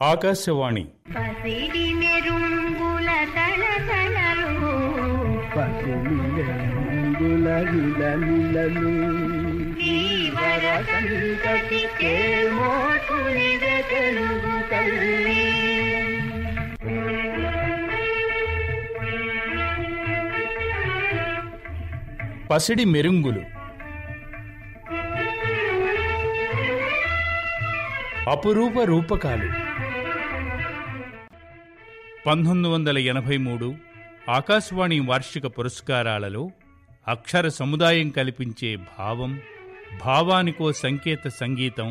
ఆకాశవాణి పసిడి మెరుంగులు. అపురూప రూపకాలు. 1983 ఆకాశవాణి వార్షిక పురస్కారాలలో అక్షర సముదాయం కల్పించే భావం, భావానికో సంకేత సంగీతం,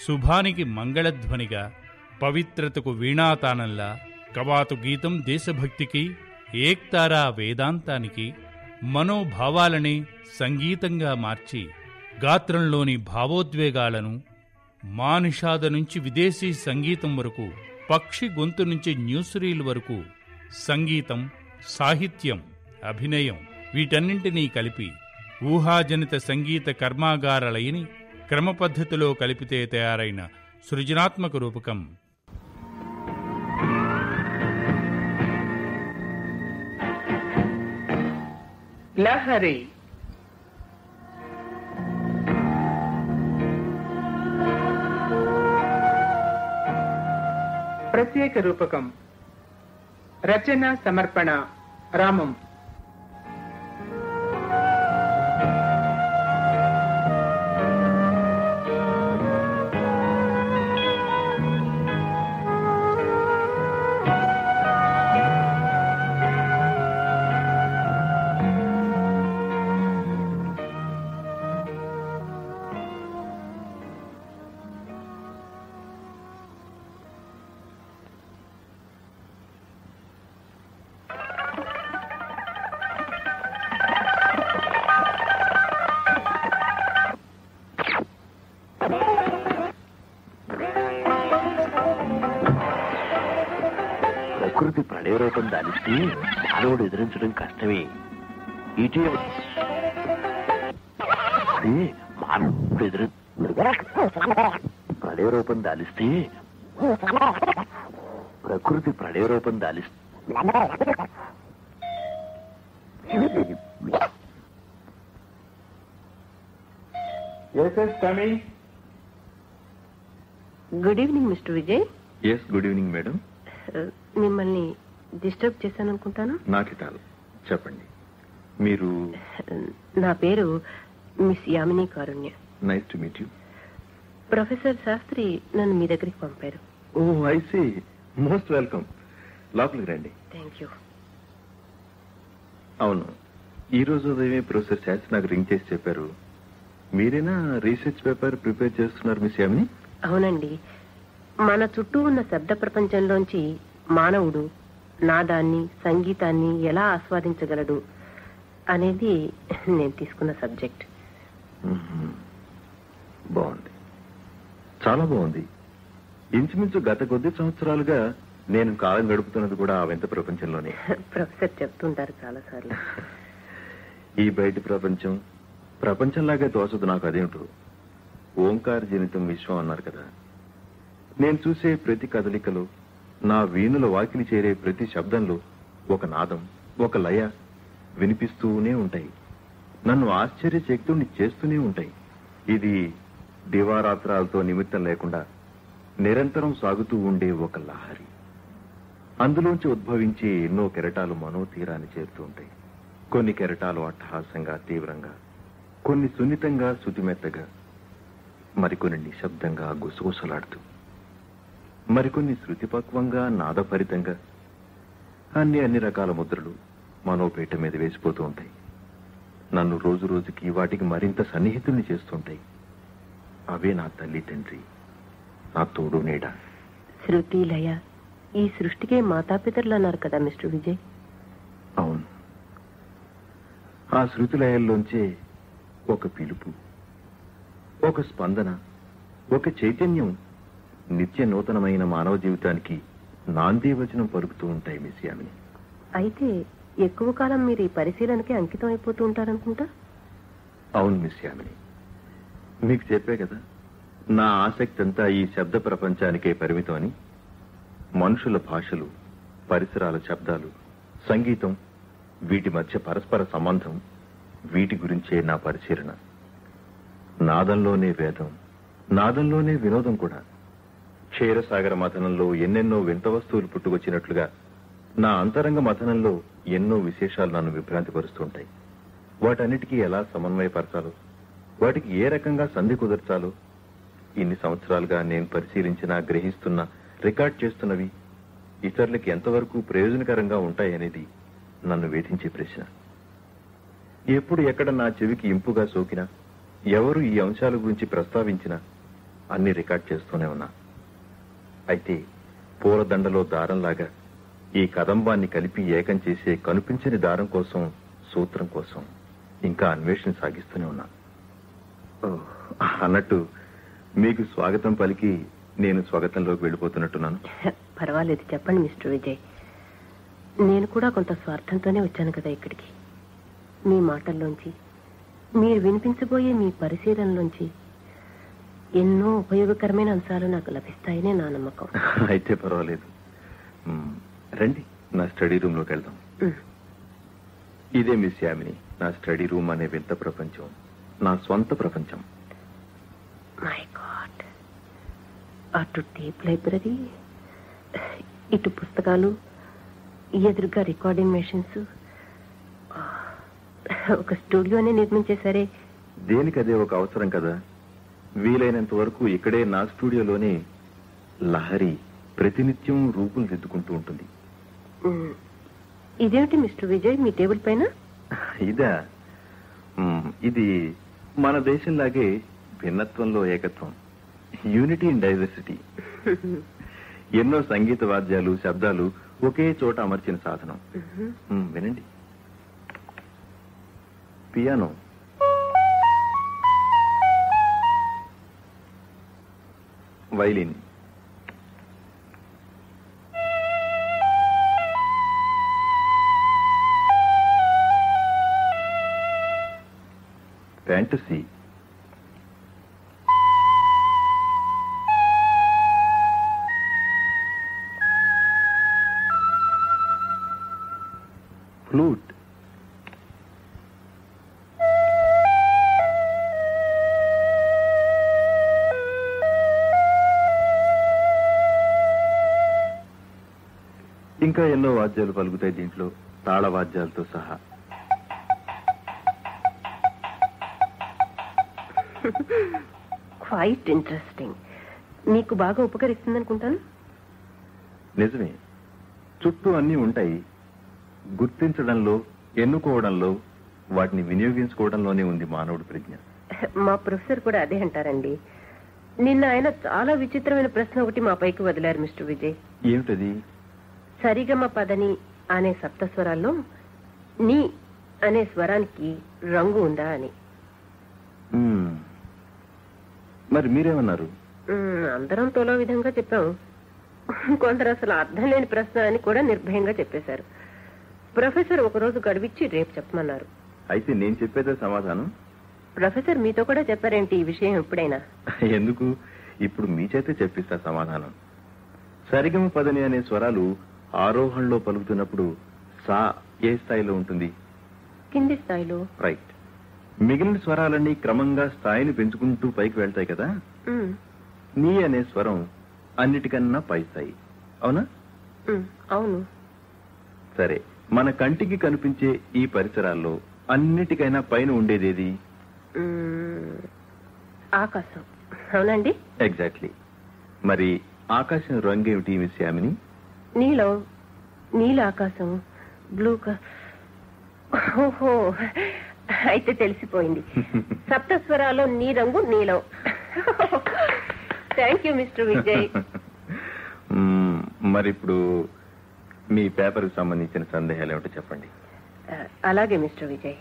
శుభానికి మంగళధ్వనిగా, పవిత్రతకు వీణాతానంలా, కవాతు గీతం దేశభక్తికి, ఏక్తారా వేదాంతానికి, మనోభావాలనే సంగీతంగా మార్చి గాత్రంలోని భావోద్వేగాలను, మానిషాద నుంచి విదేశీ సంగీతం వరకు, పక్షి గొంతు నుంచి న్యూస్రీల్ వరకు సంగీతం, సాహిత్యం, అభినయం వీటన్నింటినీ కలిపి ఊహాజనిత సంగీత కర్మాగారాలయని క్రమపద్ధతిలో కలిపితే తయారైన సృజనాత్మక రూపకం లహరి. ప్రత్యేక రూపకం. రచన సమర్పణ రామం. ప్రకృతి ప్రళయ రూపం దానిస్తే మానవుడు ఎదిరించడం కష్టమే. మానవుడు ప్రళయ రూపం దాలిస్తే ప్రకృతి ప్రళయ రూపం దాలిస్తే good evening mister Vijay. Yes, good evening madam. మిమ్మల్ని డిస్టర్బ్ చేశాను అనుకుంటాను. నాకు చాలు, చెప్పండి. మీరు? నా పేరు miss Yamini Karunya. Nice to meet you. Professor Shastri నన్ను మీ దగ్గరికి పంపారు. Oh, I see. Most welcome. లోపలికి రండి. Thank you. అవును, ఈ రోజు ఉదయమే ప్రొఫెసర్ శాస్త్రి నాకు రింగ్ చేసి చెప్పారు. మీరేనా రీసెర్చ్ పేపర్ ప్రిపేర్ చేస్తున్నారు మిస్ యామిని? అవునండి. మన చుట్టూ ఉన్న శబ్ద ప్రపంచంలోంచి మానవుడు నాదాన్ని, సంగీతాన్ని ఎలా ఆస్వాదించగలడు అనేది నేను తీసుకున్న సబ్జెక్ట్. బాగుంది, చాలా బాగుంది. ఇంచుమించు గత కొద్ది సంవత్సరాలుగా నేను కాలం గడుపుతున్నది కూడా ఆ వింత ప్రపంచంలోనే. ప్రొఫెసర్ చెప్తుంటారు చాలా సార్లు. ఈ బయటి ప్రపంచం ప్రపంచంలాగే తోచదు నాకు. అదేమిటో ఓంకార జనితం విశ్వం అన్నారు కదా. నేను చూసే ప్రతి కదలికలో, నా వీణుల వాకిలి చేరే ప్రతి శబ్దంలో ఒక నాదం, ఒక లయ వినిపిస్తూనే ఉంటాయి. నన్ను ఆశ్చర్యచకితుణ్ణి చేస్తూనే ఉంటాయి. ఇది దివారాత్రాలతో నిమిత్తం లేకుండా నిరంతరం సాగుతూ ఉండే ఒక లహరి. అందులోంచి ఉద్భవించే ఎన్నో కెరటాలు మనోతీరాన్ని చేరుతూ ఉంటాయి. కొన్ని కెరటాలు అట్టహాసంగా, తీవ్రంగా, కొన్ని సున్నితంగా, శుతిమెత్తగా, మరికొన్ని నిశ్శబ్దంగా గుసగుసలాడుతూ, మరికొన్ని శృతిపక్వంగా, నాదభరితంగా, అన్ని రకాల ముద్రలు మనోపేట మీద వేసిపోతూ ఉంటాయి. నన్ను రోజు రోజుకి వాటికి మరింత సన్నిహితుల్ని చేస్తుంటాయి. అవే నా తల్లి, తండ్రి, నా తోడు నీడ. శృతి, లయ ఈ సృష్టికే మాతాపితరులు అన్నారు కదా మిస్టర్ విజయ్. అవును, ఆ శృతి లయల్లోంచే ఒక పిలుపు, ఒక స్పందన, ఒక చైతన్యం నిత్య నూతనమైన మానవ జీవితానికి నాంది వచనం పలుకుతూ ఉంటాయి మిస్ యామిని. అయితే ఎక్కువ కాలం మీరు ఈ పరిశీలనకే అంకితం అయిపోతూ ఉంటారనుకుంటా. అవును మిస్ యామిని, మీకు చెప్పే కదా నా ఆసక్తి అంతా ఈ శబ్ద ప్రపంచానికే పరిమితం అని. మనుషుల భాషలు, పరిసరాల శబ్దాలు, సంగీతం, వీటి మధ్య పరస్పర సంబంధం, వీటి గురించే నా పరిశీలన. నాదంలోనే వేదం, నాదంలోనే వినోదం కూడా. క్షీరసాగర మథనంలో ఎన్నెన్నో వింత వస్తువులు పుట్టుకొచ్చినట్లుగా నా అంతరంగ మథనంలో ఎన్నో విశేషాలు నన్ను విభ్రాంతిపరుస్తుంటాయి. వాటన్నిటికీ ఎలా సమన్వయపరచాలో, వాటికి ఏ రకంగా సంధి కుదర్చాలో, ఇన్ని సంవత్సరాలుగా నేను పరిశీలించినా, గ్రహిస్తున్నా, రికార్డ్ చేస్తున్నవి ఇతరులకి ఎంతవరకు ప్రయోజనకరంగా ఉంటాయనేది నన్ను వేధించే ప్రశ్న. ఎప్పుడు ఎక్కడ నా చెవికి ఇంపుగా సోకినా, ఎవరు ఈ అంశాల గురించి ప్రస్తావించినా అన్ని రికార్డ్ చేస్తూనే ఉన్నా. అయితే పూలదండలో దారంలాగా ఈ కదంబాన్ని కలిపి ఏకం చేసే కనిపించని దారం కోసం, సూత్రం కోసం ఇంకా అన్వేషణ సాగిస్తూనే ఉన్నా. అన్నట్టు మీకు స్వాగతం పలికి నేను స్వాగతంలోకి వెళ్ళిపోతున్నట్టున్నాను. పర్వాలేదు, చెప్పండి మిస్టర్ విజయ్. నేను కూడా కొంత స్వార్థంతోనే వచ్చాను కదా ఇక్కడికి. మీ మాటల్లోంచి, మీరు వినిపించబోయే మీ పరిశీలనలోంచి ఎన్నో ఉపయోగకరమైన అంశాలు నాకు లభిస్తాయనే నా నమ్మకం. అయితే పర్వాలేదు, రండి నా స్టడీ రూమ్ లోకి వెళ్దాం. ఇదే మిస్ యామిని, నా స్టడీ రూమ్ అనే వింత ప్రపంచం, నా స్వంత ప్రపంచం. మై గాడ్, అటు టేప్ లైబ్రరీ, ఇటు పుస్తకాలు, ఎదురుగా రికార్డింగ్ మెషిన్స్, ఒక స్టూడియోనే నిర్మించేసరే. దేనికదే ఒక అవసరం కదా. వీలైనంత వరకు ఇక్కడే నా స్టూడియోలోనే లహరి ప్రతినిత్యం రూపులు దిద్దుకుంటూ ఉంటుంది. ఇదేమిటి మిస్టర్ విజయ్ మీ టేబుల్ పైన? ఇదా? ఇది మన దేశంలాగే భిన్నత్వంలో ఏకత్వం, యూనిటీ ఇన్ డైవర్సిటీ. ఎన్నో సంగీత వాద్యాలు, శబ్దాలు ఒకే చోట అమర్చిన సాధనం. వినండి. పియానో, వైలిన్, ఫ్యాంటసీ, ఫ్లూట్, ఇంకా ఎన్నో వాద్యాలు పలుకుతాయి దీంట్లో, తాళ వాద్యాలతో సహా. Quite interesting. మీకు బాగా ఉపకరిస్తుందనుకుంటాను. నిజమే, చుట్టూ అన్నీ ఉంటాయి. గుర్తించడంలో, ఎన్నుకోవడంలో, వాటిని వినియోగించుకోవడంలోనే ఉంది మానవుడి ప్రజ్ఞ. మా ప్రొఫెసర్ కూడా అదే అంటారండి. నిన్న ఆయన చాలా విచిత్రమైన ప్రశ్న ఒకటి మా పైకి వదిలారు మిస్టర్ విజయ్. ఏమిటది? సరిగమ పదని అనే సప్తస్వరాల్లో నీ అనే స్వరానికి రంగు ఉందా అని. మరి మీరేమన్నారు? అందరం తోలో విధంగా చెప్పాము. కొందరు అసలు అర్థం లేని ప్రశ్న అని కూడా నిర్భయంగా చెప్పేశారు. ప్రొఫెసర్ ఒకరోజు గడివిచ్చి రేపు చెప్పమన్నారు. అయితే నేను చెప్పేదే సమాధానం? ప్రొఫెసర్ మీతో కూడా చెప్పారేంటి ఈ విషయం ఎప్పుడైనా? ఎందుకు, ఇప్పుడు మీ చేతే చెప్పిస్తా సమాధానం. సరిగమ పదని అనే స్వరాలు ఆరోహణలో పలుకుతున్నప్పుడు సా ఏ స్థాయిలో ఉంటుంది? కింది స్థాయిలో. రైట్. మిగిలిన స్వరాలన్నీ క్రమంగా స్థాయిని పెంచుకుంటూ పైకి వెళ్తాయి కదా. నీ అనే స్వరం అన్నిటికన్నా పై స్థాయి, అవునా? అవును. సరే, మన కంటికి కనిపించే ఈ పరిసరాల్లో అన్నిటికైనా పైన ఉండేదేది? ఆకాశం, అవునండి? ఎగ్జాక్ట్లీ. మరి ఆకాశం రంగు ఏమిటి మిస్ యామిని? నీలం. నీల ఆకాశం, బ్లూ. ఓహో, అయితే తెలిసిపోయింది. సప్తస్వరాల్లో నీ రంగు నీలం. Thank you mister Vijay. మరి ఇప్పుడు మీ పేపర్కి సంబంధించిన సందేహాలు ఏమిటో చెప్పండి. అలాగే మిస్టర్ విజయ్.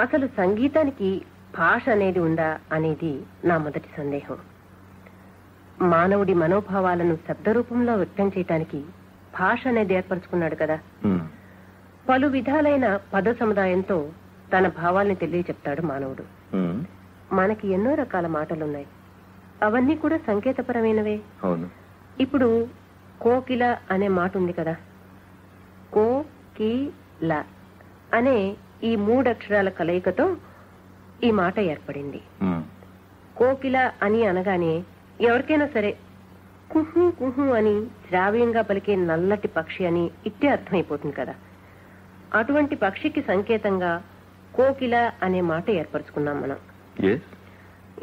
అసలు సంగీతానికి భాష అనేది ఉందా అనేది నా మొదటి సందేహం. మానవుడి మనోభావాలను శబ్ద రూపంలో వ్యక్తం చేయటానికి భాష అనేది ఏర్పరచుకున్నాడు కదా. పలు విధాలైన పద సముదాయంతో తన భావాల్ని తెలియచెప్తాడు మానవుడు. మనకి ఎన్నో రకాల మాటలున్నాయి, అవన్నీ కూడా సంకేతపరమైనవే. అవును. ఇప్పుడు కోకిల అనే మాట ఉంది కదా, కో కి ల అనే ఈ 3 అక్షరాల కలయికతో ఈ మాట ఏర్పడింది. కోకిల అని అనగానే ఎవరికైనా సరే కుహు కుహు అని శ్రావ్యంగా పలికే నల్లటి పక్షి అని ఇట్టే అర్థమైపోతుంది కదా. అటువంటి పక్షికి సంకేతంగా కోకిల అనే మాట ఏర్పరచుకున్నాం మనం.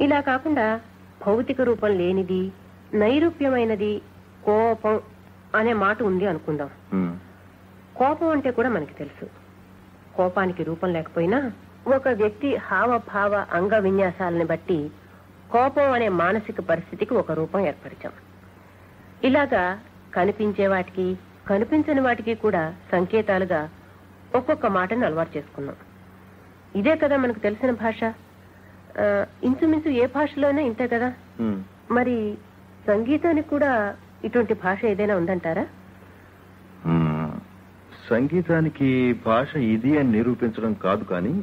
ఇలా కాకుండా భౌతిక రూపం లేనిది, నైరూప్యమైనది కోపం అనే మాట ఉంది అనుకుందాం. కోపం అంటే కూడా మనకి తెలుసు, కోపానికి రూపం లేకపోయినా ఒక వ్యక్తి హావభావ అంగ విన్యాసాలని బట్టి కోపం అనే మానసిక పరిస్థితికి ఒక రూపం ఏర్పరిచాం. ఇలాగా కనిపించే వాటికి కనిపించని వాటికి కూడా సంకేతాలుగా ఒక్కొక్క మాటను అలవాటు చేసుకున్నాం. ఇదే కదా మనకు తెలిసిన భాష. ఇంచుమించు ఏ భాషలోనే ఇంతే కదా. మరి సంగీతానికి కూడా ఇటువంటి భాష ఏదైనా ఉందంటారా? సంగీతానికి భాష ఇది అని నిరూపించడం కాదు, కానీ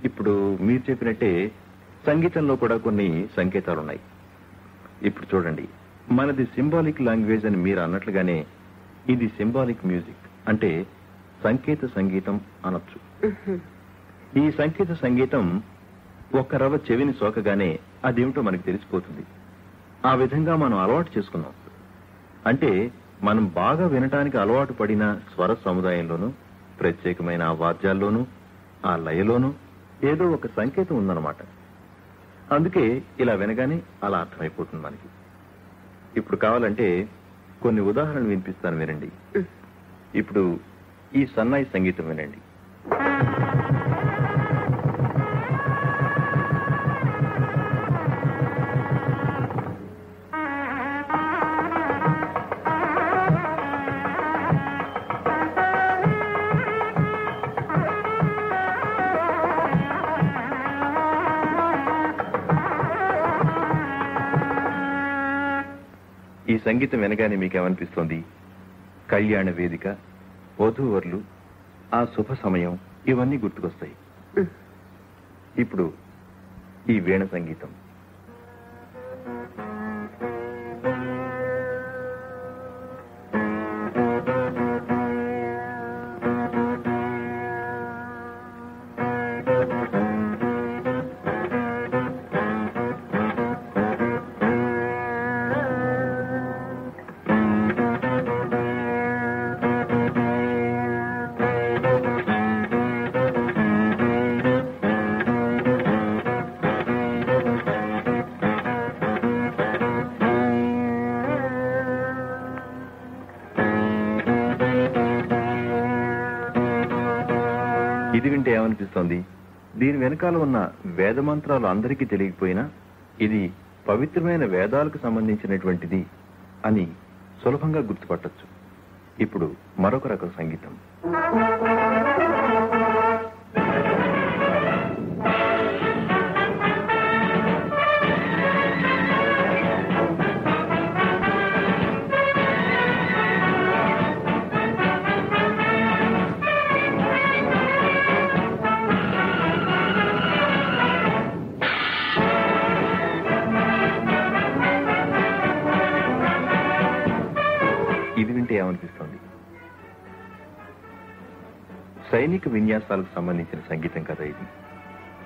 ఇప్పుడు మీరు చెప్పినట్టే సంగీతంలో కూడా కొన్ని సంకేతాలున్నాయి. ఇప్పుడు చూడండి, మనది సింబాలిక్ లాంగ్వేజ్ అని మీరు అన్నట్లుగానే ఇది సింబాలిక్ మ్యూజిక్, అంటే సంకేత సంగీతం అనొచ్చు. ఈ సంకేత సంగీతం ఒక్క రవ్వ చెవిని సోకగానే అదేమిటో మనకు తెలిసిపోతుంది. ఆ విధంగా మనం అలవాటు చేసుకున్నాం. అంటే మనం బాగా వినటానికి అలవాటు పడిన స్వర సముదాయంలోనూ, ప్రత్యేకమైన ఆ వాద్యాల్లోనూ, ఆ లయలోనూ ఏదో ఒక సంకేతం ఉందన్నమాట. అందుకే ఇలా వినగానే అలా అర్థమైపోతుంది మనకి. ఇప్పుడు కావాలంటే కొన్ని ఉదాహరణలు వినిపిస్తాను, వినండి. ఇప్పుడు ఈ సన్నాయి సంగీతం వినండి. ఈ సంగీతం వినగానే మీకేమనిపిస్తోంది? కళ్యాణ వేదిక, వధూవరులు, ఆ శుభ సమయం, ఇవన్నీ గుర్తుకొస్తాయి. ఇప్పుడు ఈ వీణ సంగీతం. ఇది వింటే ఏమనిపిస్తోంది? దీని వెనకాల ఉన్న వేద మంత్రాలు అందరికీ తెలియకపోయినా ఇది పవిత్రమైన వేదాలకు సంబంధించినటువంటిది అని సులభంగా గుర్తుపట్టొచ్చు. ఇప్పుడు మరొక రకం సంగీతం. ఇది వింటే ఏమనిపిస్తోంది? సైనిక విన్యాసాలకు సంబంధించిన సంగీతం కదా ఇది.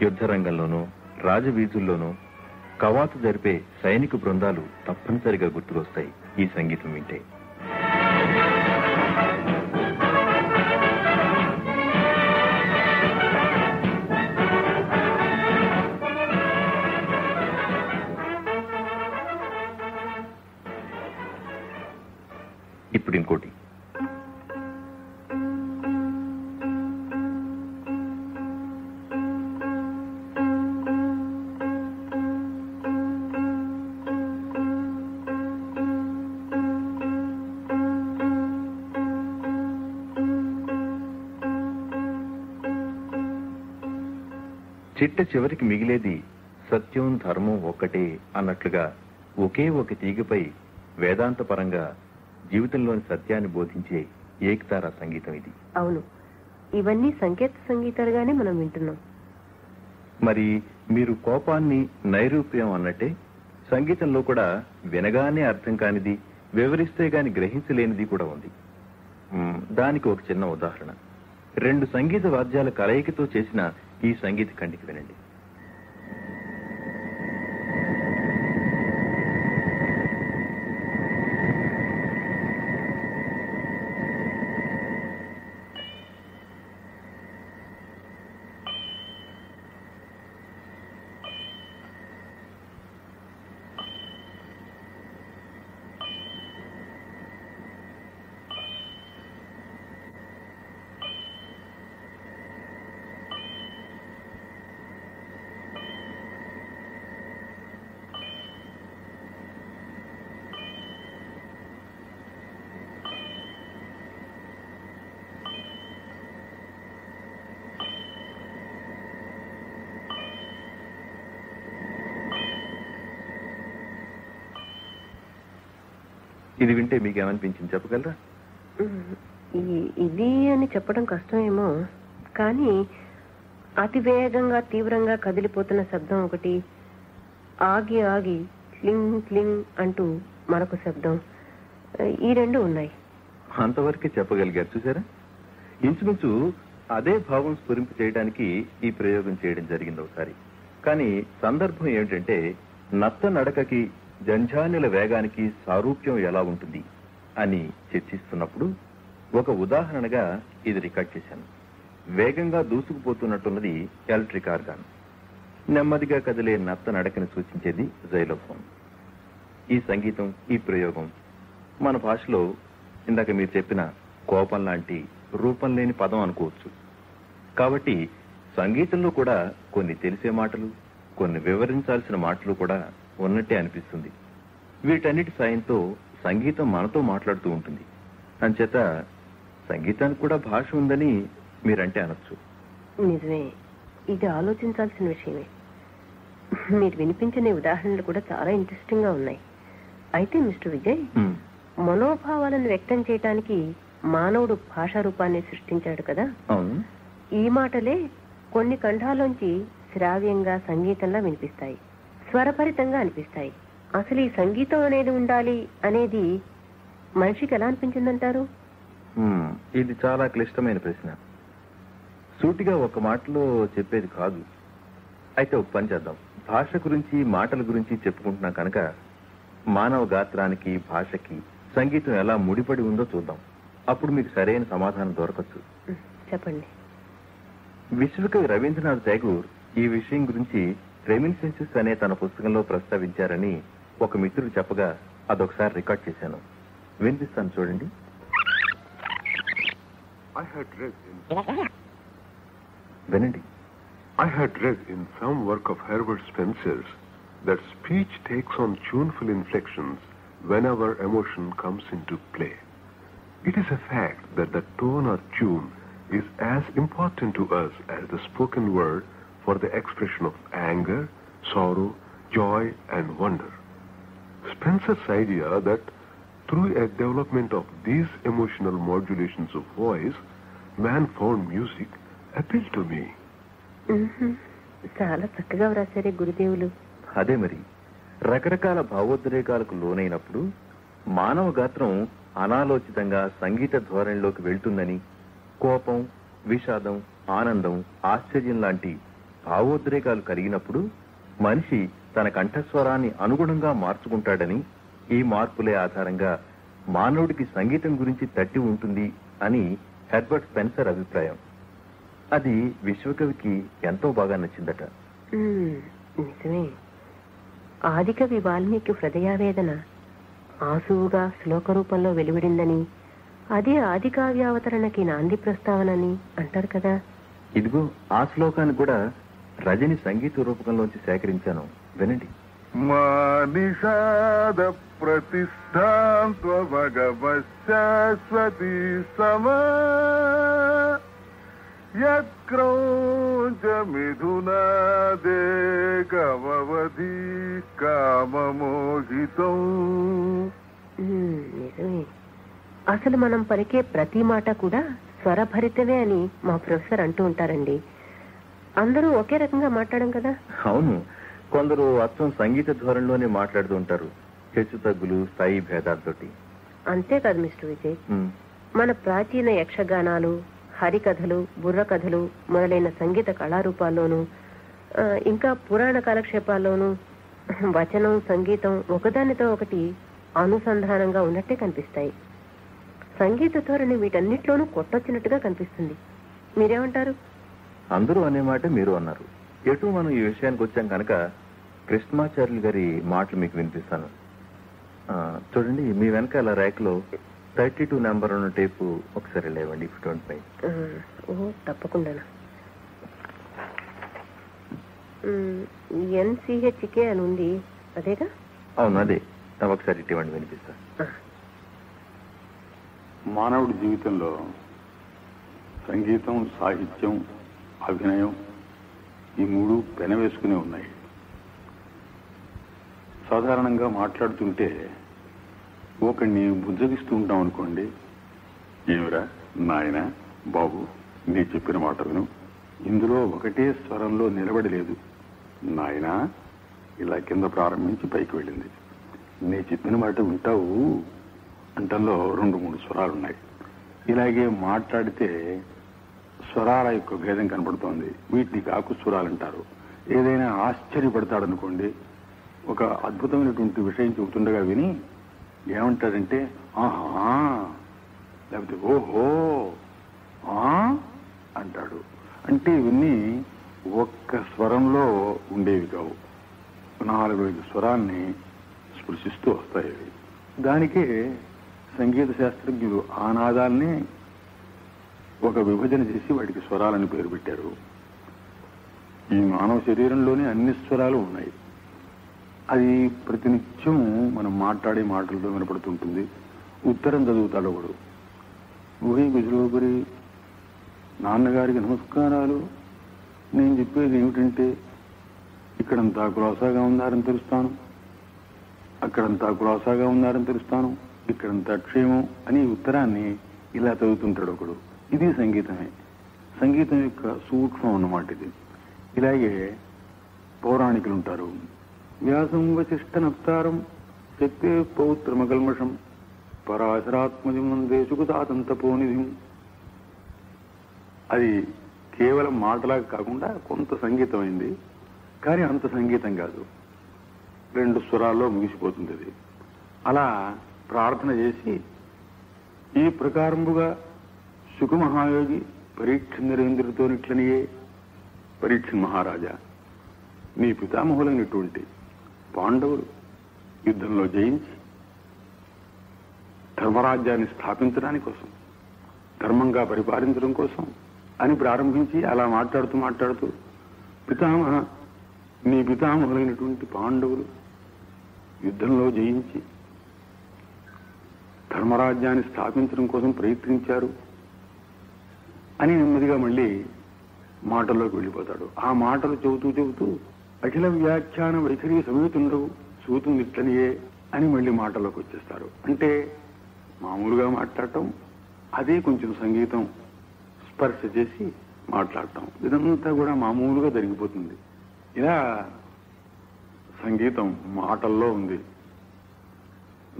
యుద్ధ రంగంలోనూ, రాజవీధుల్లోనూ కవాతు జరిపే సైనిక బృందాలు తప్పనిసరిగా గుర్తుకొస్తాయి ఈ సంగీతం వింటే. ఇప్పుడు ఇంకోటి. చిట్ట చివరికి మిగిలేది సత్యం ధర్మం ఒక్కటే అన్నట్లుగా ఒకే ఒక తీగపై వేదాంత పరంగా జీవితంలోని సత్యాన్ని బోధించే ఏకతారా సంగీతం ఇది. అవును, ఇవన్నీ సంకేత సంగీతాలుగానే మనం వింటున్నాం. మరి మీరు కోపాన్ని నైరూప్యం అన్నట్టే సంగీతంలో కూడా వినగానే అర్థం కానిది, వివరిస్తే గాని గ్రహించలేనిది కూడా ఉంది. దానికి ఒక చిన్న ఉదాహరణ. 2 సంగీత వాద్యాల కలయికతో చేసిన ఈ సంగీత ఖండిక వినండి. ఇది వింటే మీకేమనిపించింది చెప్పగలరా? ఇది అని చెప్పడం కష్టమేమో, కానీ అతి వేగంగా తీవ్రంగా కదిలిపోతున్న శబ్దం ఒకటి, ఆగి ఆగి క్లింగ్ క్లింగ్ అంటూ మరొక శబ్దం, ఈ 2 ఉన్నాయి. అంతవరకే చెప్పగలిగారు. చూసారా, ఇంచుమించు అదే భావం స్ఫురింపు చేయడానికి ఈ ప్రయోగం చేయడం జరిగింది ఒకసారి. కానీ సందర్భం ఏమిటంటే, నత్త నడకకి జంఝానిల వేగానికి సారూప్యం ఎలా ఉంటుంది అని చర్చిస్తున్నప్పుడు ఒక ఉదాహరణగా ఇది రికార్డ్ చేశాను. వేగంగా దూసుకుపోతున్నట్టున్నది ఎలక్ట్రిక్ ఆర్గాన్, నెమ్మదిగా కదిలే నత్త నడకని సూచించేది జైలోఫోన్. ఈ సంగీతం, ఈ ప్రయోగం మన భాషలో ఇందాక మీరు చెప్పిన కోపం లాంటి రూపం లేని పదం అనుకోవచ్చు. కాబట్టి సంగీతంలో కూడా కొన్ని తెలిసే మాటలు, కొన్ని వివరించాల్సిన మాటలు కూడా ఉన్నట్టే అనిపిస్తుంది. వీటన్నిటి సాయంతో సంగీతం మనతో మాట్లాడుతూ ఉంటుంది. అంచేత సంగీతానికి కూడా భాష ఉందని మీరంటే అనొచ్చు. నిజమే, ఇది ఆలోచించాల్సిన విషయమే. మీరు వినిపించిన ఉదాహరణలు కూడా చాలా ఇంట్రెస్టింగ్ గా ఉన్నాయి. అయితే మిస్టర్ విజయ్, మనోభావాలను వ్యక్తం చేయడానికి మానవుడు భాషా రూపాన్ని సృష్టించాడు కదా. అవును. ఈ మాటలే కొన్ని కంఠాల్లోంచి శ్రావ్యంగా సంగీతంలా వినిపిస్తాయి, స్వరభరితంగా అనిపిస్తాయి. అసలు ఈ సంగీతం అనేది ఉండాలి అనేది మనిషికి ఎలా అనిపించిందంటారు? ఇది చాలా క్లిష్టమైన ప్రశ్న. సూటిగా ఒక మాటలో చెప్పేది కాదు. అయితే ఒక పని చేద్దాం. భాష గురించి, మాటల గురించి చెప్పుకుంటున్నాం కనుక మానవ గాత్రానికి, భాషకి సంగీతం ఎలా ముడిపడి ఉందో చూద్దాం. అప్పుడు మీకు సరైన సమాధానం దొరకచ్చు. చెప్పండి. విశ్వకవి రవీంద్రనాథ్ ఠాగూర్ ఈ విషయం గురించి రెమినిసెన్సెస్ అనే తన పుస్తకంలో ప్రస్తావించారని ఒక మిత్రుడు చెప్పగా అదొకసారి రికార్డ్ చేశాను. వినిపిస్తాను, చూడండి. వినండి. I had read in some work of Herbert Spencer's that speech takes on tuneful inflections whenever emotion comes into play. It is a fact that the tone or tune is as important to us as the spoken word for the expression of anger, sorrow, joy, and wonder. Spencer's idea that through a development of these emotional modulations of voice, man found music appealed to me. చాలా చక్కగా వ్రాసారే గురుదేవులు. అదే మరి, రకరకాల భావోద్రేకాలకు లోనైనప్పుడు మానవ గాత్రం అనాలోచితంగా సంగీత ధోరణిలోకి వెళ్తుందని, కోపం, విషాదం, ఆనందం, ఆశ్చర్యం లాంటి భావోద్రేకాలు కలిగినప్పుడు మనిషి తన కంఠస్వరాన్ని అనుగుణంగా మార్చుకుంటాడని, ఈ మార్పులే ఆధారంగా మానవుడికి సంగీతం గురించి తట్టి ఉంటుంది అని హెర్బర్ట్ స్పెన్సర్ అభిప్రాయం. అది విశ్వకవికి ఎంతో బాగా నచ్చిందట. నిజమే. ఆదికవి వాల్మీకి హృదయావేదన ఆసువుగా శ్లోక రూపంలో వెలువడిందని, అదే ఆది కావ్యావతరణకి నాంది ప్రస్తావనని అంటారు కదా. ఇదిగో ఆ శ్లోకాన్ని కూడా రజని సంగీత రూపకంలోంచి సేకరించాను, వినండి. మానిషాద ప్రతిష్టాంత్వ భగవశాశ్వతి సమా యత్క్రౌంచ మిథునాదే కవవధి కామమోహితం. నిజమే. అసలు మనం పలికే ప్రతి మాట కూడా స్వరభరితమే అని మా ప్రొఫెసర్ అంటూ ఉంటారండి. అందరూ ఒకే రకంగా మాట్లాడడం కదా. అవును, కొందరు అచ్చం సంగీత ధోరణిలోనే మాట్లాడుతూ ఉంటారు, హెచ్చు తగ్గులు, స్థాయి భేదాలతోటి. అంతేకాదు మిస్టర్ విజయ్, మన ప్రాచీన యక్షగానాలు, హరికథలు, బుర్రకథలు మొదలైన సంగీత కళారూపాల్లోనూ ఇంకా పురాణ కాలక్షేపాల్లోనూ వచనం, సంగీతం ఒకదానితో ఒకటి అనుసంధానంగా ఉన్నట్టే కనిపిస్తాయి. సంగీత ధోరణి వీటన్నిటిలోనూ కొట్టొచ్చినట్టుగా కనిపిస్తుంది. మీరేమంటారు? అందరూ అనే మాట మీరు అన్నారు. ఎటు మనం ఈ విషయానికి వచ్చాం కనుక కృష్ణమాచార్యులు గారి మాటలు మీకు వినిపిస్తాను. చూడండి, మీ వెనకాల ర్యాక్లో 32 నెంబర్ ఉన్న టేపు ఒకసారి లేవండి. If don't mind. తప్పకుండా. NCHK అని ఉంది, అదేగా? అవును, అదే. ఒకసారి ఇటువంటి వినిపిస్తా. మానవుడి జీవితంలో సంగీతం, సాహిత్యం, అభినయం ఈ మూడు పెనవేసుకునే ఉన్నాయి. సాధారణంగా మాట్లాడుతుంటే ఒకడిని బుజ్జగిస్తూ ఉంటాం అనుకోండి. ఏమిరా నాయన, బాబు, నీ చెప్పిన మాట విను, ఇందులో ఒకటే స్వరంలో నిలబడి లేదు నాయన, ఇలా కింద ప్రారంభించి పైకి వెళ్ళింది. నీ చెప్పిన మాట వింటావు అంటల్లో 2-3 స్వరాలున్నాయి. ఇలాగే మాట్లాడితే స్వరాల యొక్క భేదం కనబడుతోంది. వీటిని కాకు స్వరాలు అంటారు. ఏదైనా ఆశ్చర్యపడతాడనుకోండి, ఒక అద్భుతమైనటువంటి విషయం చెబుతుండగా విని ఏమంటాడంటే ఆహా, లేకపోతే ఓహో అంటాడు. అంటే ఇవన్నీ ఒక్క స్వరంలో ఉండేవి కావు, 4-5 స్వరాన్ని స్పృశిస్తూ వస్తాయి. దానికే సంగీత శాస్త్రజ్ఞులు ఆ నాదాల్ని ఒక విభజన చేసి వాటికి స్వరాలని పేరు పెట్టారు. ఈ మానవ శరీరంలోనే అన్ని స్వరాలు ఉన్నాయి. అది ప్రతినిత్యం మనం మాట్లాడే మాటలతో వినపడుతుంటుంది. ఉత్తరం చదువుతాడు ఒకడు, ఊహి గుజలోబరి, నాన్నగారికి నమస్కారాలు, నేను చెప్పేది ఏమిటంటే ఇక్కడంతా కులాసాగా ఉన్నారని తెలుస్తాను, అక్కడంతా కులాసాగా ఉన్నారని తెలుస్తాను, ఇక్కడంతా క్షేమం అని ఉత్తరాన్ని ఇలా చదువుతుంటాడు ఒకడు. ఇది సంగీతమే. సంగీతం యొక్క సూక్ష్మం అన్నమాట ఇది. ఇలాగే పౌరాణికులు ఉంటారు. వ్యాసం వశిష్ఠ నప్తారం శక్తే పౌత్రమకల్మషం పరాశరాత్మజం వందే సుఖతాతంతపోనిధిం. అది కేవలం మాటలాగా కాకుండా కొంత సంగీతమైంది, కానీ అంత సంగీతం కాదు, 2 స్వరాల్లో ముగిసిపోతుంది అది. అలా ప్రార్థన చేసి ఈ ప్రకారముగా సుఖమహాయోగి పరీక్ష నరేంద్రుడితో నిట్లనియే, పరీక్ష మహారాజా, నీ పితామహులైనటువంటి పాండవులు యుద్ధంలో జయించి ధర్మరాజ్యాన్ని స్థాపించడానికి కోసం, ధర్మంగా పరిపాలించడం కోసం అని ప్రారంభించి అలా మాట్లాడుతూ నీ పితామహులైనటువంటి పాండవులు యుద్ధంలో జయించి ధర్మరాజ్యాన్ని స్థాపించడం కోసం ప్రయత్నించారు అని నెమ్మదిగా మళ్ళీ మాటల్లోకి వెళ్ళిపోతాడు. ఆ మాటలు చెబుతూ అఖిల వ్యాఖ్యాన వైఖరి సమేతుండవు సూతు నిట్లనియే అని మళ్ళీ మాటల్లోకి వచ్చేస్తారు. అంటే మామూలుగా మాట్లాడటం, అదే కొంచెం సంగీతం స్పర్శ చేసి మాట్లాడటం, ఇదంతా కూడా మామూలుగా జరిగిపోతుంది. ఇలా సంగీతం మాటల్లో ఉంది,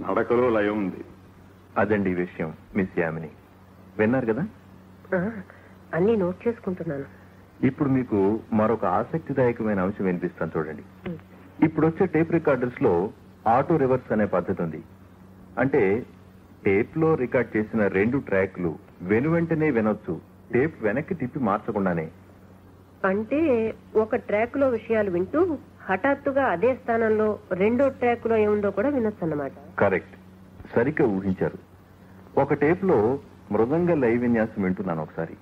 నడకలో లయం ఉంది. అదండి ఈ విషయం. మిస్ యామిని విన్నారు కదా? అన్ని నోట్ చేసుకుంటున్నాను. ఇప్పుడు మీకు మరొక ఆసక్తిదాయకమైన అంశం వినిపిస్తాను చూడండి. ఇప్పుడు వచ్చే టేప్ రికార్డర్స్ లో ఆటో రివర్స్ అనే పద్ధతి ఉంది. అంటే టేప్ లో రికార్డ్ చేసిన 2 ట్రాక్లు వెనువెంటనే వినొచ్చు, టేప్ వెనక్కి తిప్పి మార్చకుండానే. అంటే ఒక ట్రాక్ లో విషయాలు వింటూ హఠాత్తుగా అదే స్థానంలో 2వ ట్రాక్ లో ఏముందో కూడా వినొచ్చు అన్నమాట. కరెక్ట్, సరిగ్గా ఊహించారు. ఒక టేప్ లో మృదంగ లైవ్ విన్యాసం వింటున్నాను ఒకసారి.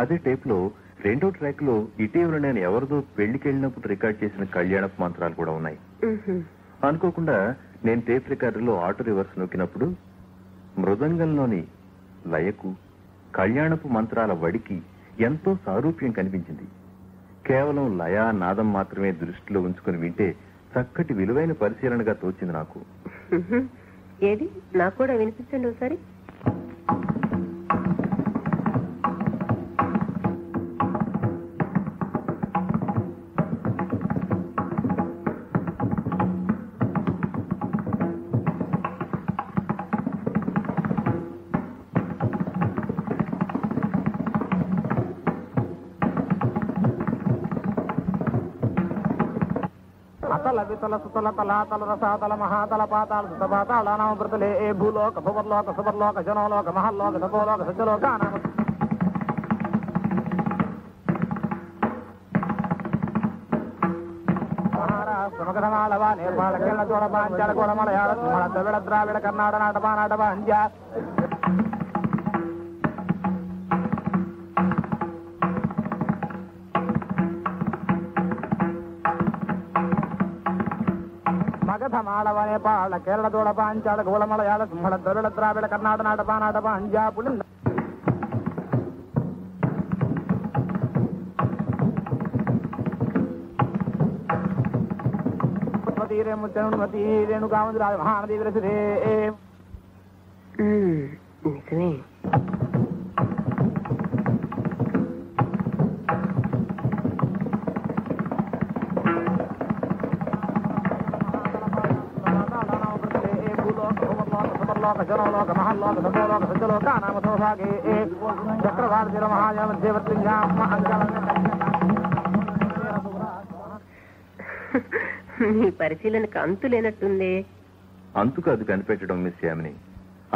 అదే టేప్ లో 2వ ట్రాక్ లో ఇటీవల నేను ఎవరిదో పెళ్లికెళ్ళినప్పుడు రికార్డ్ చేసిన కళ్యాణపు మంత్రాలు కూడా ఉన్నాయి. అనుకోకుండా నేను టేప్ రికార్డర్ లో ఆటో రివర్స్ నొక్కినప్పుడు మృదంగంలోని లయకు కళ్యాణపు మంత్రాల వడికి ఎంతో సారూప్యం కనిపించింది. కేవలం లయ నాదం మాత్రమే దృష్టిలో ఉంచుకుని వింటే చక్కటి విలువైన పరిశీలనగా తోచింది నాకు. ఏది నాకు కూడా వినిపించండి ఒకసారి. తల వితల సుతల తలాతల రసాతల మహాతల పాతాళ సుతపాతాళ నామృతులే ఏ భూలోక భువర్లోక సువర్లోక జనోలోక మహల్లోక తపోలోక సత్యలోక నామ సమగ్రమాళవ నేపాళ కేరళ చోళ పాంచాల కోళ మలయాళ తమిళ ద్రావిడ కర్ణాటక నాటప నాటప అంజా మగధ మాళవ నేపాళ కేరళ చోళ పాంచాల కోళ మలయాళ సింహళ తమిళ ద్రావిడ కర్ణాటక నాటప నాటప అంజా పులింద ముచ్చనుమతి రేణుకామంది రాజ మహానది విరసిరే. నిజమే. జనోలోక మహల్లోక సభోలోక సత్యలోక నామతో భాగే చక్రవార్తిర మీ పరిశీలనకు అంతు లేనట్టుందే. అంతుకు అది కనిపెట్టడం మిస్ యామిని.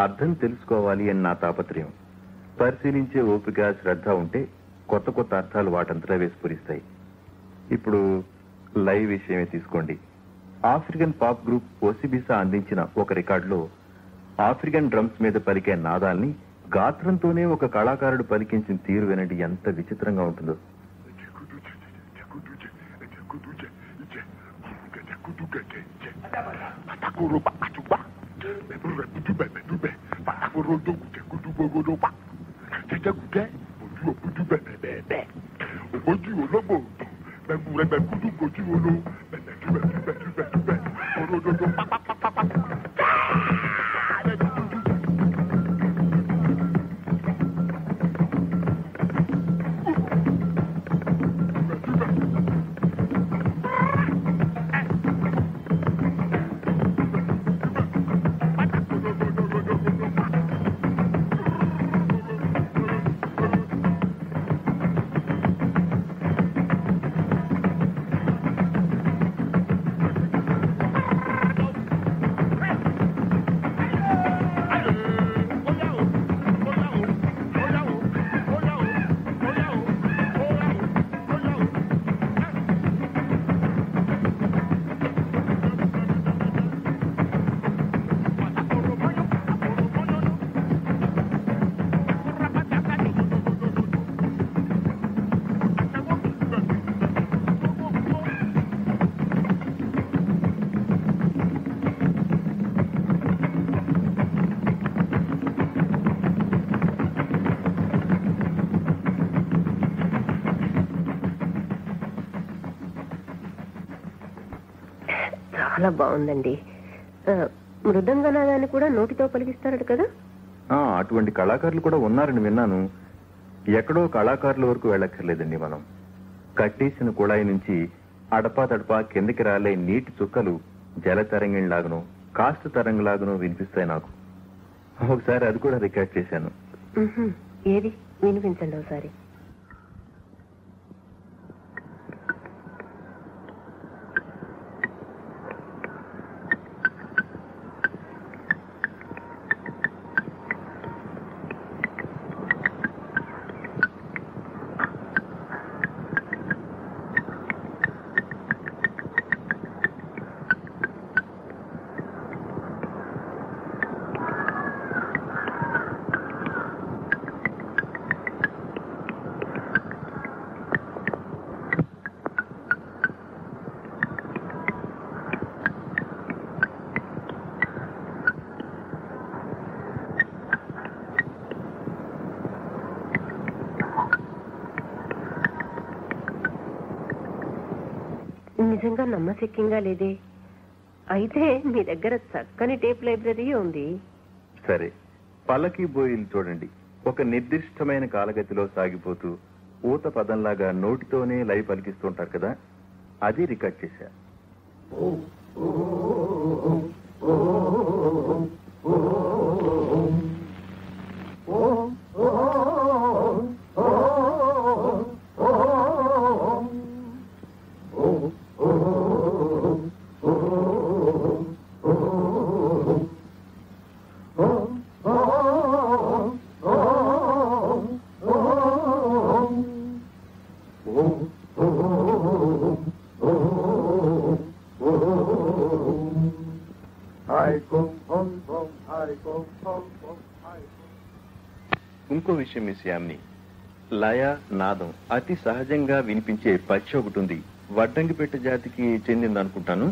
అర్థం తెలుసుకోవాలి అని నా తాపత్రయం. పరిశీలించే ఓపిక శ్రద్ధ ఉంటే కొత్త కొత్త అర్థాలు వాటంతటా వేసుపూరిస్తాయి. ఇప్పుడు లైవ్ విషయమే తీసుకోండి. ఆఫ్రికన్ పాప్ గ్రూప్ ఓసిబిసా అందించిన ఒక రికార్డులో ఆఫ్రికన్ డ్రమ్స్ మీద పలికే నాదాల్ని గాత్రంతోనే ఒక కళాకారుడు పలికించిన తీరు వినండి, ఎంత విచిత్రంగా ఉంటుందో. చాలా బాగుందండి. మృదంగనాదాన్ని కూడా నోటితో పలికిస్తారట కదా? అటువంటి కళాకారులు కూడా ఉన్నారని విన్నాను. ఎక్కడో కళాకారుల వరకు వెళ్ళక్కర్లేదండి. మనం కట్టేసిన కుళాయి నుంచి అడపా తడపా కిందకి రాలే నీటి చుక్కలు జల తరంగిణిలాగనో కాస్త తరంగలాగనో వినిపిస్తాయి నాకు. ఒకసారి అది కూడా రికార్డ్ చేశాను. ఏది వినిపించండి ఒకసారి. నిజంగా నమ్మశక్యంగా లేదే. అయితే మీ దగ్గర చక్కని టేప్ లైబ్రరీ ఉంది. సరే, పల్లకి బోయిలు చూడండి. ఒక నిర్దిష్టమైన కాలగతిలో సాగిపోతూ ఊత పదంలాగా నోటితోనే లై పలికిస్తుంటారు కదా, అది రికార్డ్ చేశా. ఇంకో విషయం మిస్ యామ్ని, లయ నాదం అతి సహజంగా వినిపించే పక్షి ఒకటి ఉంది. వడ్డంగిపెట్ట జాతికి చెందింది అనుకుంటాను.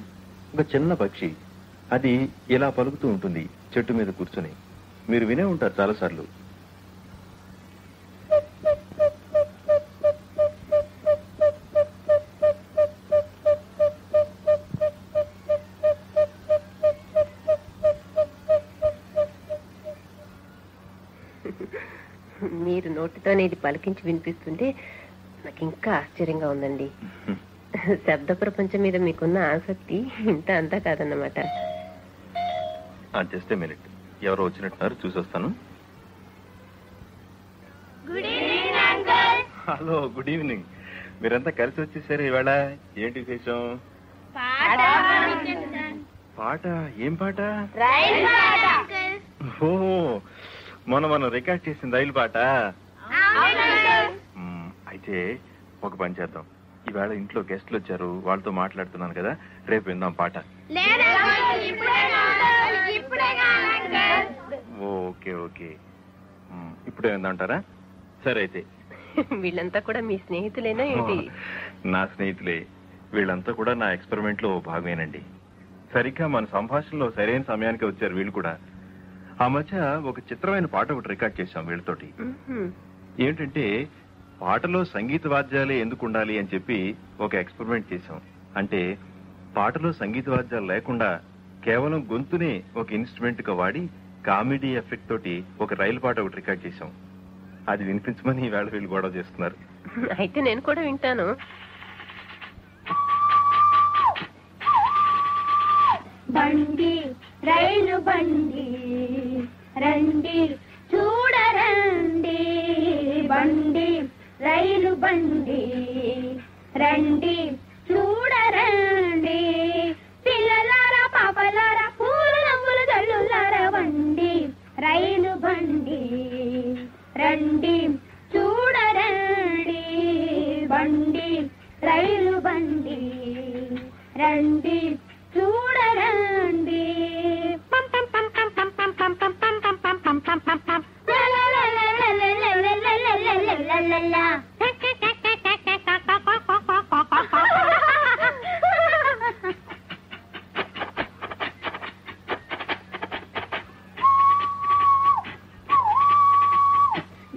ఒక చిన్న పక్షి, అది ఇలా పలుకుతూ ఉంటుంది చెట్టు మీద కూర్చొని. మీరు వినే ఉంటారు చాలాసార్లు. మీరు నోటితోనే ఇది పలికించి వినిపిస్తుంటే నాకు ఇంకా ఆశ్చర్యంగా ఉందండి. శబ్ద ప్రపంచం మీద మీకున్న ఆసక్తి ఇంత అంతా కాదన్నమాట. జస్ట్ ఏ మినిట్, ఎవరో వచ్చినట్టున్నారు, చూసొస్తాను. Hello, good evening. మీరంతా కలిసి వచ్చేసారు ఇవాళ. ఏంటి విశేషం? పాట? ఏం పాట? ఓ, మనం రికార్డ్ చేసిన రైలు పాట. అయితే ఒక పని చేద్దాం, ఈవేళ ఇంట్లో గెస్ట్లు వచ్చారు, వాళ్ళతో మాట్లాడుతున్నాను కదా, రేపు విందాం పాట. ఓకే ఓకే, ఇప్పుడే విందాంటారా? సరే అయితే. వీళ్ళంతా కూడా మీ స్నేహితులేనా ఏంటి? నా స్నేహితులే. వీళ్ళంతా కూడా నా ఎక్స్పెరిమెంట్ లో భాగమేనండి. సరిగ్గా మన సంభాషణలో సరైన సమయానికి వచ్చారు వీళ్ళు కూడా. ఆ మధ్య ఒక చిత్రమైన పాట ఒకటి రికార్డ్ చేశాం వీళ్ళతోటి. ఏంటంటే, పాటలో సంగీత వాద్యాలే ఎందుకు ఉండాలి అని చెప్పి ఒక ఎక్స్పెరిమెంట్ చేశాం. అంటే పాటలో సంగీత వాద్యాలు లేకుండా కేవలం గొంతునే ఒక ఇన్స్ట్రుమెంట్ గా వాడి కామెడీ ఎఫెక్ట్ తోటి ఒక రైలు పాట ఒకటి రికార్డ్ చేశాం. అది వినిపించమని ఈవేళ వీళ్ళు గొడవ చేస్తున్నారు. అయితే నేను కూడా వింటాను. బండి రైలు బండి రండి చూడరండి, బండి రైలు బండి రండి చూడరండి, పిల్లలారా పాపలారా పూలు నవ్వులు జల్లులారా, బండి రైలు బండి రండి చూడరండి, బండి రైలు బండి రండి చూడరండి.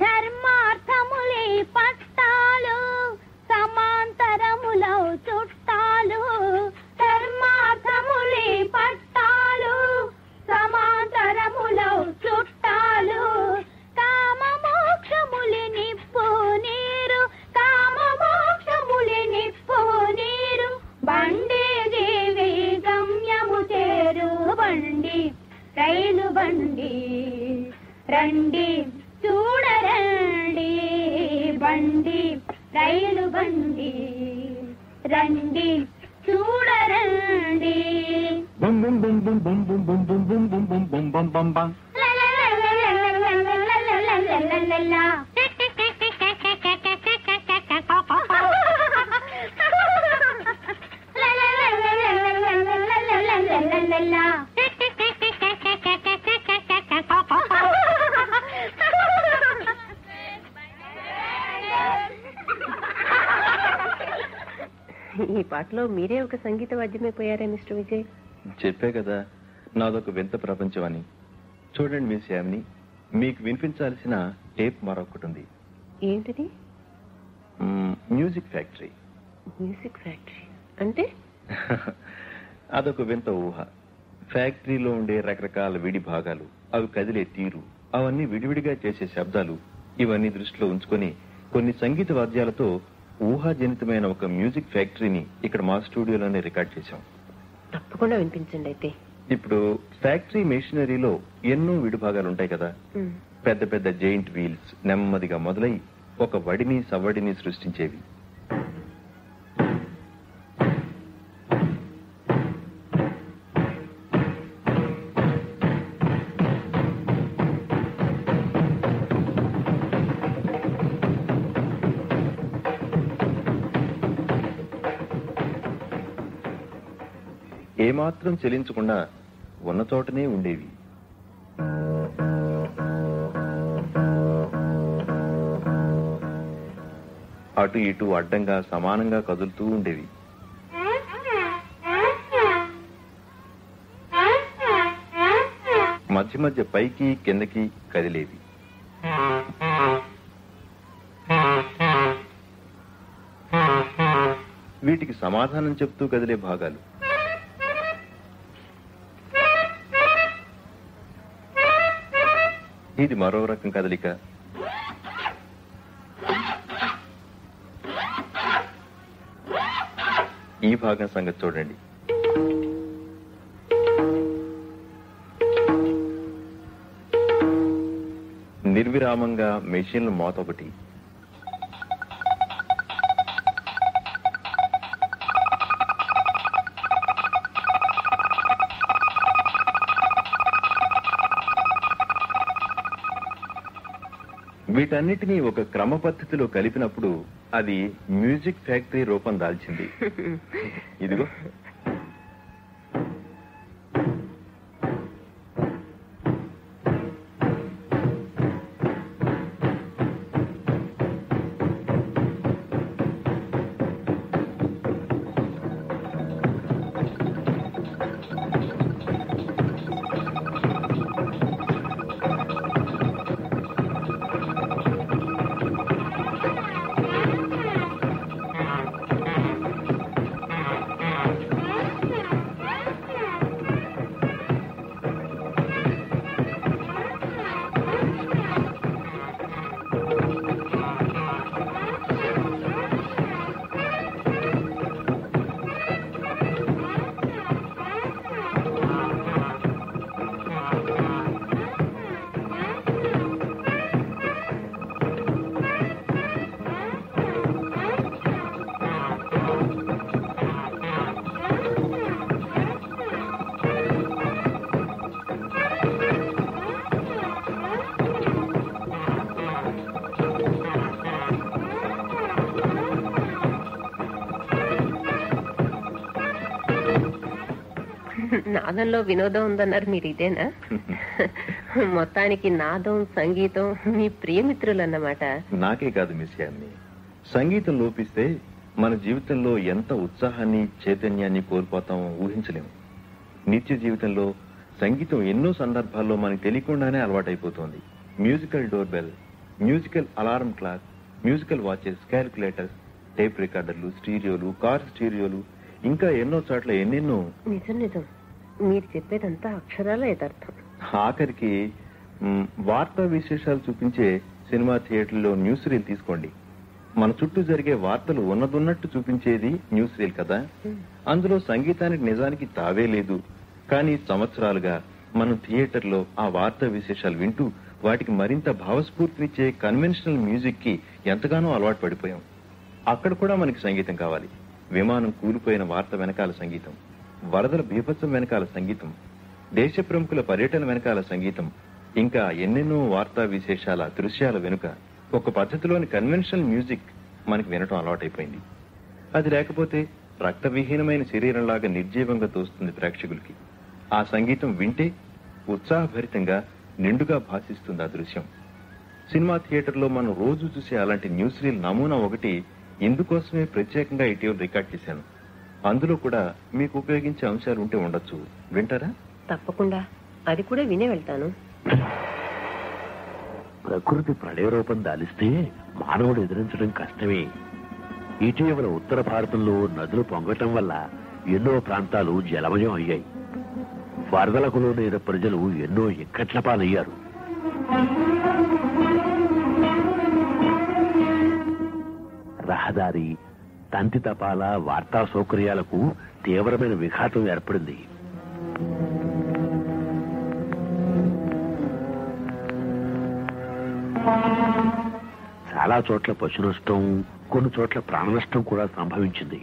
ధర్మార్థములే పట్టాలు సమాంతరములో చుట్టాలు, ధర్మార్థములే పట్టాలు సమాంతరములో చుట్టాలు, కామ మోక్షములి నిప్పు నీరు, కామ మోక్షములి నిప్పు నీరు, బండి జీవి గమ్యము చేరు, బండి రైలు బండి రండి చూడరండి, బండి రైలు బండి రండి చూడరండి. ఈ పాటలో మీరే ఒక సంగీత వాద్యమైపోయారే మిస్టర్ విజయ్. చెప్పే కదా నాదొక వింత ప్రపంచం అని. చూడండి మిస్ యామిని, మీకు వినిపించాల్సిన టేప్ మరొకటి ఉంది. ఏంటిది? Music factory. మ్యూజిక్ ఫ్యాక్టరీ అంటే? అదొక వింత ఊహ. ఫ్యాక్టరీలో ఉండే రకరకాల విడి భాగాలు, అవి కదిలే తీరు, అవన్నీ విడివిడిగా చేసే శబ్దాలు, ఇవన్నీ దృష్టిలో ఉంచుకొని కొన్ని సంగీత వాద్యాలతో ఊహాజనితమైన ఒక మ్యూజిక్ ఫ్యాక్టరీని ఇక్కడ మా స్టూడియోలోనే రికార్డ్ చేశాం. తప్పకుండా వినిపించండి అయితే. ఇప్పుడు ఫ్యాక్టరీ మెషినరీలో ఎన్నో విడిభాగాలు ఉంటాయి కదా. పెద్ద పెద్ద జైంట్ వీల్స్ నెమ్మదిగా మొదలై ఒక వడిని సవ్వడిని సృష్టించేవి. ఏమాత్రం చెలించకుండా ఉన్న చోటనే ఉండేవి. అటు ఇటు అడ్డంగా సమానంగా కదులుతూ ఉండేవి. మధ్య మధ్య పైకి కిందకి కదిలేవి. వీటికి సమాధానం చెప్తూ కదిలే భాగాలు. ఇది మరో రకం కదలిక. ఈ భాగం సంగతి చూడండి. నిర్విరామంగా మెషిన్ల మోత ఒకటి, వీటన్నిటినీ ఒక క్రమ పద్ధతిలో కలిపినప్పుడు అది మ్యూజిక్ ఫ్యాక్టరీ రూపం దాల్చింది. ఇదిగో నాదంలో వినోదం ఉందన్నారు, మీరు ఇదేనా? మొత్తానికి నాదం సంగీతం మీ ప్రియమిత్రులు అన్నమాట. నాకే కాదు మిస్ యామ్ని, సంగీతం లోపిస్తే మన జీవితంలో ఎంత ఉత్సాహాన్ని చైతన్యాన్ని కోల్పోతామో ఊహించలేము. నిత్య జీవితంలో సంగీతం ఎన్నో సందర్భాల్లో మనకు తెలియకుండానే అలవాటైపోతుంది. Musical door bell, musical alarm clock, musical watches, calculators, tape రికార్డర్లు, స్టీరియోలు, కార్ స్టీరియోలు, ఇంకా ఎన్నో చోట్ల ఎన్నెన్నో. నిజం నిజం, మీరు చెప్పేదంతా అక్షరాల యథార్థం. ఆఖరికి వార్తా విశేషాలు చూపించే సినిమా థియేటర్లో న్యూస్ రీల్ తీసుకోండి. మన చుట్టూ జరిగే వార్తలు ఉన్నదున్నట్టు చూపించేది న్యూస్ రీల్ కదా. అందులో సంగీతానికి నిజానికి తావే లేదు. కానీ సంవత్సరాలుగా మనం థియేటర్లో ఆ వార్తా విశేషాలు వింటూ వాటికి మరింత భావస్ఫూర్తినిచ్చే కన్వెన్షనల్ మ్యూజిక్ కి ఎంతగానో అలవాటు పడిపోయాం. అక్కడ కూడా మనకి సంగీతం కావాలి. విమానం కూలిపోయిన వార్త వెనకాల సంగీతం, వరదల బీభత్సం వెనకాల సంగీతం, దేశ ప్రముఖుల పర్యటన వెనకాల సంగీతం, ఇంకా ఎన్నెన్నో వార్తా విశేషాల దృశ్యాల వెనుక ఒక పద్ధతిలోని కన్వెన్షనల్ మ్యూజిక్ మనకి వినటం అలవాటైపోయింది. అది లేకపోతే రక్తవిహీనమైన శరీరంలాగా నిర్జీవంగా తోస్తుంది ప్రేక్షకులకి. ఆ సంగీతం వింటే ఉత్సాహభరితంగా నిండుగా భాషిస్తుంది ఆ దృశ్యం. సినిమా థియేటర్లో మనం రోజు చూసే అలాంటి న్యూస్ రీల్ నమూనా ఒకటి ఇందుకోసమే ప్రత్యేకంగా ఇటీవల రికార్డ్ చేశాను. అందులో కూడా మీకు ఉపయోగించే అంశాలు ఉంటే ఉండొచ్చు. వింటారా? తప్పకుండా, అది కూడా వినే వెళ్తాను. ప్రకృతి ప్రళయ రూపం దాలిస్తే మానవుడు ఎదిరించడం కష్టమే. ఇటీవల ఉత్తర భారతంలో నదులు పొంగటం వల్ల ఎన్నో ప్రాంతాలు జలమయం అయ్యాయి. వరదలకు లోనైన ప్రజలు ఎన్నో ఇక్కట్ల పాలయ్యారు. రహదారి, తంతి తపాల, వార్తా సౌకర్యాలకు తీవ్రమైన విఘాతం ఏర్పడింది. చాలా చోట్ల పశు నష్టం, కొన్ని చోట్ల ప్రాణ నష్టం కూడా సంభవించింది.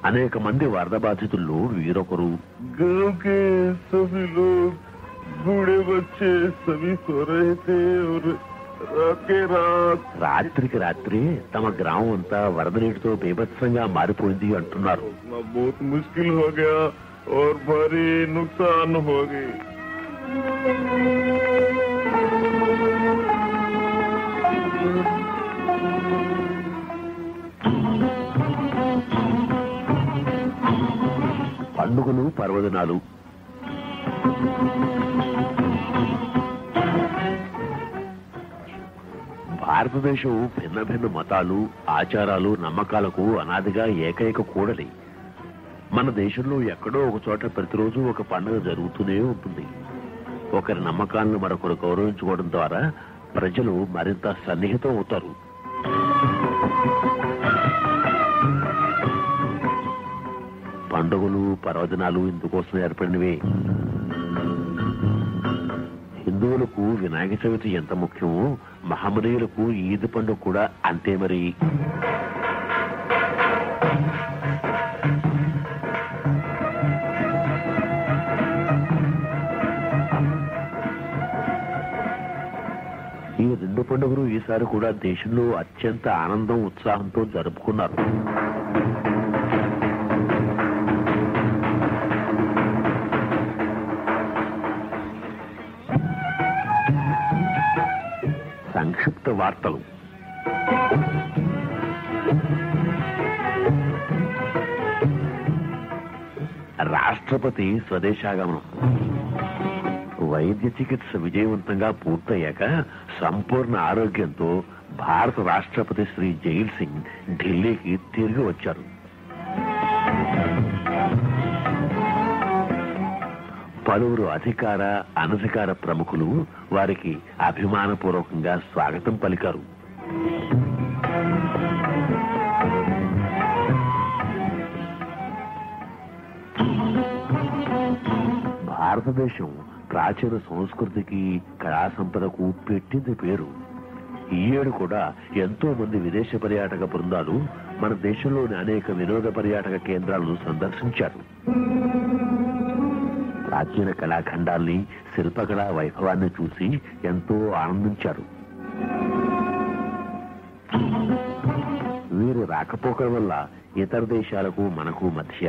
అనేక మంది వరద బాధితుల్లో వీరొకరు. రాత్రికి రాత్రే తమ గ్రామం అంతా వరద నీటితో బీభత్సంగా మారిపోయింది అంటున్నారు. పండుగలు, పర్వదినాలు, భారతదేశం భిన్న భిన్న మతాలు, ఆచారాలు, నమ్మకాలకు అనాదిగా ఏకైక కూడలి. మన దేశంలో ఎక్కడో ఒక చోట ప్రతిరోజు ఒక పండుగ జరుగుతూనే ఉంటుంది. ఒకరి నమ్మకాలను మరొకరు గౌరవించుకోవడం ద్వారా ప్రజలు మరింత సన్నిహితం అవుతారు. పండుగలు, పర్వదినాలు ఇందుకోసం ఏర్పడినవే. హిందువులకు వినాయక చవితి ఎంత ముఖ్యమో మహమ్మదీయులకు ఈద్ పండుగ కూడా అంతే. మరి ఈ రెండు పండుగలు ఈసారి కూడా దేశంలో అత్యంత ఆనందం, ఉత్సాహంతో జరుపుకున్నారు. సంక్షిప్త వార్తలు. రాష్ట్రపతి స్వదేశాగమనం. వైద్య చికిత్స విజయవంతంగా పూర్తయ్యాక సంపూర్ణ ఆరోగ్యంతో భారత రాష్ట్రపతి శ్రీ జైల్ సింగ్ ఢిల్లీకి తిరిగి వచ్చారు. పలువురు అధికార, అనధికార ప్రముఖులు వారికి అభిమానపూర్వకంగా స్వాగతం పలికారు. భారతదేశం ప్రాచీన సంస్కృతికి, కళా సంపదకు పెట్టింది పేరు. ఈ ఏడు కూడా ఎంతో మంది విదేశ పర్యాటక బృందాలు మన దేశంలోని అనేక వినోద పర్యాటక కేంద్రాలను సందర్శించారు. ప్రాచీన కళాఖండాల్ని, శిల్పకళా వైభవాన్ని చూసి ఎంతో ఆనందించారు. వీరి రాకపోకల వల్ల ఇతర దేశాలకు మనకు మధ్య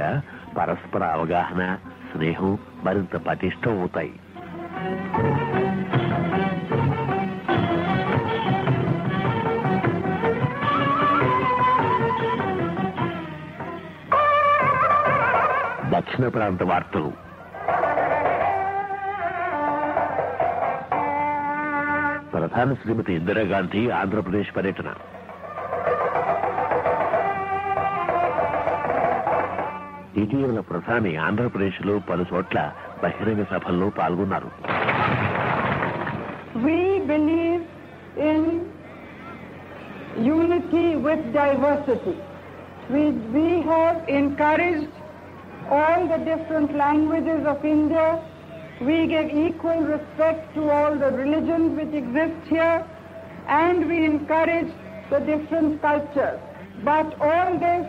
పరస్పర అవగాహన, స్నేహం మరింత పటిష్టం అవుతాయి. దక్షిణ ప్రాంత వార్తలు. ప్రధాని శ్రీమతి ఇందిరాగాంధీ ఆంధ్రప్రదేశ్ పర్యటన. ఇటీవల ప్రధాని ఆంధ్రప్రదేశ్ లో పలు చోట్ల బహిరంగ సభల్లో పాల్గొన్నారు. We believe in unity with diversity. We have encouraged all the different languages of India. We give equal respect to all the religions which exist here, and we encourage the different cultures. But all this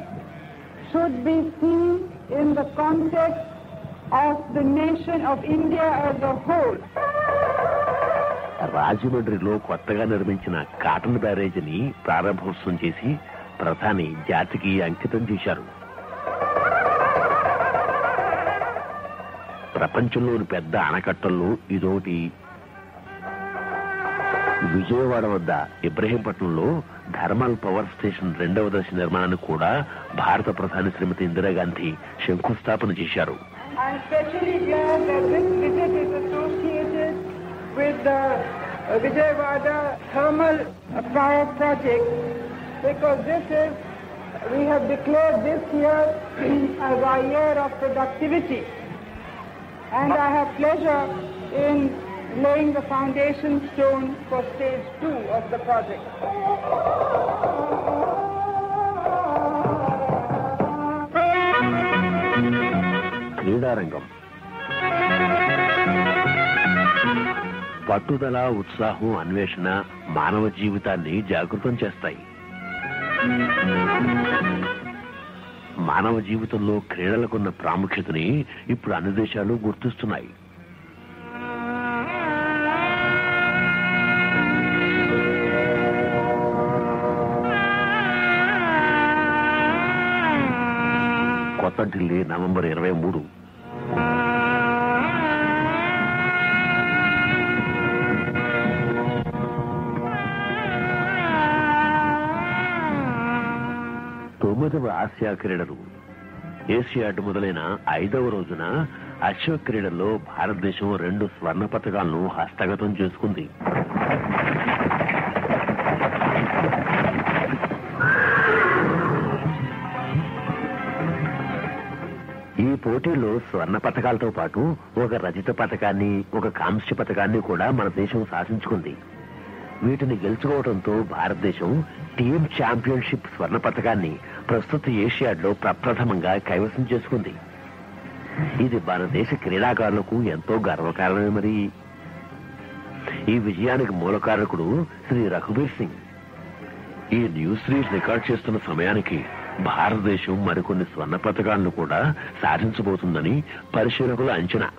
should be seen in the context of the nation of India as a whole. రాజమండ్రిలో కొత్తగా నిర్మించిన cotton బ్యారేజీని ప్రారంభోత్సవం చేసి ప్రధాని జాతికి అంకితం చేశారు. ప్రపంచంలోని పెద్ద ఆనకట్టల్లో ఇదోటి. విజయవాడ వద్ద ఇబ్రహీంపట్నంలో థర్మల్ పవర్ స్టేషన్ 2వ దశ నిర్మాణానికి కూడా భారత ప్రధాని శ్రీమతి ఇందిరాగాంధీ శంకుస్థాపన చేశారు. Vijayawada thermal power project, because we have declared this year as our year of productivity, and I have pleasure in laying the foundation stone for stage 2 of the project. క్రీడారంగం. పట్టుదల, ఉత్సాహం, అన్వేషణ మానవ జీవితాన్ని జాగృతం చేస్తాయి. మానవ జీవితంలో క్రీడలకున్న ప్రాముఖ్యతని ఇప్పుడు అన్ని దేశాలు గుర్తిస్తున్నాయి. కొత్త ఢిల్లీ, నవంబర్ 23. 9వ ఆసియా క్రీడలు ఏషియాడ్ మొదలైన 5వ రోజున అశ్వ క్రీడల్లో భారతదేశం 2 స్వర్ణ పతకాలను హస్తగతం చేసుకుంది. ఈ పోటీల్లో స్వర్ణ పతకాలతో పాటు ఒక రజత పతకాన్ని, ఒక కాంస్య పతకాన్ని కూడా మన దేశం సాధించుకుంది. వీటిని గెలుచుకోవడంతో భారతదేశం టీమ్ ఛాంపియన్షిప్ స్వర్ణ పతకాన్ని ప్రస్తుత ఏషియాడ్లో ప్రప్రథమంగా కైవసం చేసుకుంది. ఇది మన దేశ క్రీడాకారులకు ఎంతో గర్వకారణమే. మరి ఈ విజయానికి మూలకారకుడు శ్రీ రఘుబీర్ సింగ్. ఈ న్యూస్ రీడ్ రికార్డ్ చేస్తున్న సమయానికి భారతదేశం మరికొన్ని స్వర్ణ పతకాలను కూడా సాధించబోతుందని పరిశీలకుల అంచనా.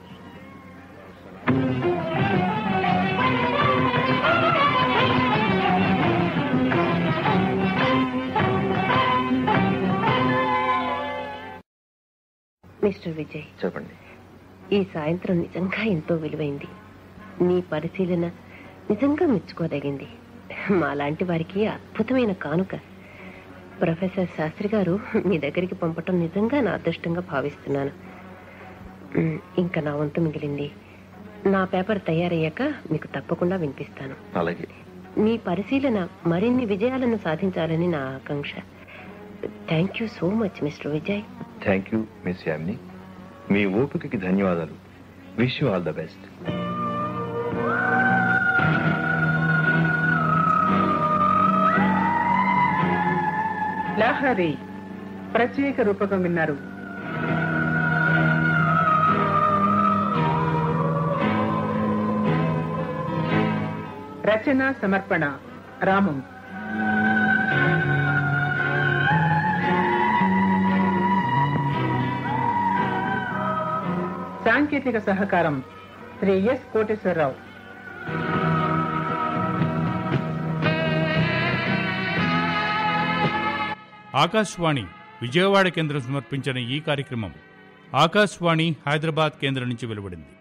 మిస్టర్ విజయ్, చెప్పండి. ఈ సాయంత్రం నిజంగా ఎంతో విలువైంది. నీ పరిశీలన నిజంగా మెచ్చుకోదగింది. మాలాంటి వారికి అద్భుతమైన కానుక. ప్రొఫెసర్ శాస్త్రి గారు మీ దగ్గరికి పంపటం నిజంగా నా అదృష్టంగా భావిస్తున్నాను. ఇంకా నా వంతు మిగిలింది. నా పేపర్ తయారయ్యాక మీకు తప్పకుండా వినిపిస్తాను. అలాగే. మీ పరిశీలన మరిన్ని విజయాలను సాధించాలని నా ఆకాంక్ష. Thank you so much mister Vijay. Thank you miss Yamini. మీ ఓపికకి ధన్యవాదాలు. Wish you all the best. Lahari ప్రత్యేక రూపకం విన్నారు. రచన సమర్పణ రామం. సాంకేతిక సహకారం శ్రీ ఎస్ కోటేశ్వరరావు. ఆకాశవాణి విజయవాడ కేంద్రం సమర్పించిన ఈ కార్యక్రమం ఆకాశవాణి హైదరాబాద్ కేంద్రం నుంచి వెలువడింది.